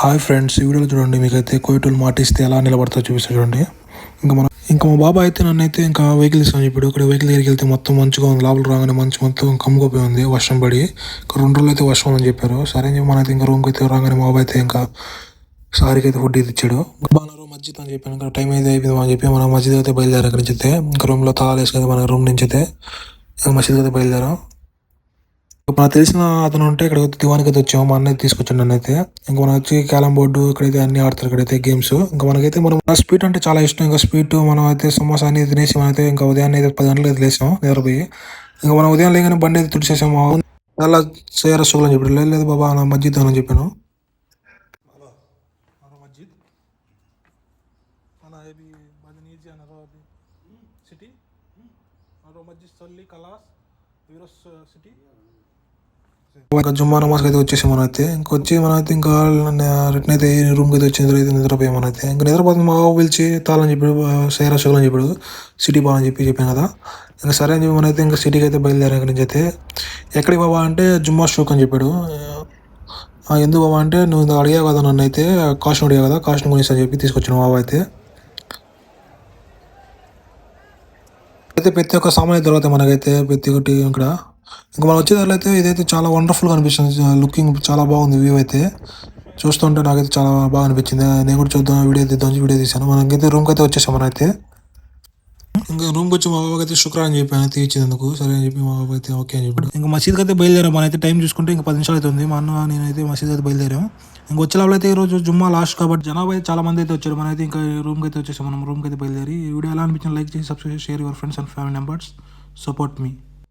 Hi friends, ఈ వీడియోలో చూడండి మీకైతే కోయిటూలు మాటిస్తే ఎలా నిలబడతారో చూపిస్తా చూడండి. ఇంకా మా బాబా అయితే నన్నైతే ఇంకా వెహికల్ తీసుకొని చెప్పాడు. ఇక్కడ వెహికల్ దగ్గరికి వెళ్తే మొత్తం మంచిగా ఉంది, లోపల రాగానే మంచి మొత్తం కమ్ముకోపోయి ఉంది వర్షం పడి. ఇంకా 2 రోజులు అయితే వర్షం అని చెప్పారు. సరే అని చెప్పి మనైతే ఇంకా రూమ్కి అయితే రాగానే మా బాబా అయితే ఇంకా సారీకి అయితే ఫుడ్ అయితే ఇచ్చాడు. బాగా మస్జిద్ అని చెప్పాను, ఇంకా టైం అయితే అయిపోయింది అని చెప్పి మనం మస్జిద్ అయితే బయలుదేరా. అక్కడి నుంచి అయితే ఇంకా రూమ్లో తాళాలు వేసుకొని మన రూమ్ నుంచి అయితే ఇంకా మస్జిద్ అయితే బయలుదేరాం. మనకు తెలిసిన అతను ఉంటే ఇక్కడ దివానికి అయితే వచ్చాము. మా అన్నయ్య తీసుకొచ్చాడు నన్ను అయితే. ఇంకా మనం వచ్చి క్యారమ్ బోర్డు ఇక్కడైతే అన్ని ఆడతారు ఇక్కడైతే గేమ్స్. ఇంకా మనకైతే స్వీట్ అంటే చాలా ఇష్టం. ఇంకా స్వీట్ మనం అయితే సమోసా అనేది తినేసి మనం అయితే ఇంకా ఉదయాన్నే అయితే 10 గంటలకు అయితే లేసాం నిద్రపోయి. ఇంకా మనం ఉదయం లేగానే బండి అయితే తుడిచేసాము. అలా చేయరా సుగులు అని చెప్పాడు. లేదు బాబా నా మస్జిద్ అని చెప్పాను. జుమ్మా నమాజ్కి అయితే వచ్చేసి మనం అయితే ఇంకొచ్చి మనం అయితే ఇంకా రిటర్న్ అయితే రూమ్కి అయితే వచ్చిన తర్వాత నిద్రపోయాం. మనం అయితే ఇంకా నిద్రపోతుంది. మా బాబు పిలిచి తాళని చెప్పాడు, సైరా షుగల్ అని చెప్పాడు, సిటీ బాగా అని చెప్పాను కదా. ఇంకా సరే అని చెప్పి మనం అయితే ఇంకా సిటీకి అయితే బయలుదేరాం. ఇక్కడి నుంచి అయితే ఎక్కడికి బాబా అంటే జుమ్మా షోక్ అని చెప్పాడు. ఎందుకు బాబా అంటే నువ్వు అడిగావు కదా నన్ను, అయితే కాస్ట్ అడిగావు కదా, కాస్ట్ కొనిస్తా అని చెప్పి తీసుకొచ్చిన బాబా అయితే. అయితే ప్రతి ఒక్క సామాన్య తర్వాత మనకైతే ప్రతి ఒక్కటి ఇక్కడ ఇంకా మనం వచ్చేదారిలో అయితే ఇదైతే చాలా వండర్ఫుల్గా అనిపిస్తుంది. లుకింగ్ చాలా బాగుంది, వ్యూ అయితే చూస్తుంటే నాకైతే చాలా బాగా అనిపించింది. నేను కూడా చూద్దాం వీడియో తీద్దాం వీడియో తీసాను. మనకైతే రూమ్కి అయితే వచ్చేసాం. మనైతే ఇంకా రూమ్కి వచ్చి మా బాబాకి అయితే శుక్రవారం అని చెప్పి అయితే ఇచ్చేందుకు సరే అని చెప్పి మా బాబు అయితే ఓకే అని చెప్పాడు. ఇంకా మసీద్కి అయితే బయలుదేరాం. మనైతే టైం చూసుకుంటే ఇంకా 10 నిమిషాలు అవుతుంది. మా అన్న నేనైతే మసీద్ అయితే బయలుదేరాం. ఇంకా వచ్చే లోపల అయితే ఈరోజు జుమ్మా లాస్ట్ కాబట్టి జనాభా అయితే చాలా మంది అయితే వచ్చారు. మనైతే ఇంకా రూమ్కి అయితే వచ్చేసాం. మనం రూమ్కి అయితే బయలుదేరి ఈ వీడియో ఎలా అనిపించిన లైక్ చేసి subscribe share your friends and family members. Support me.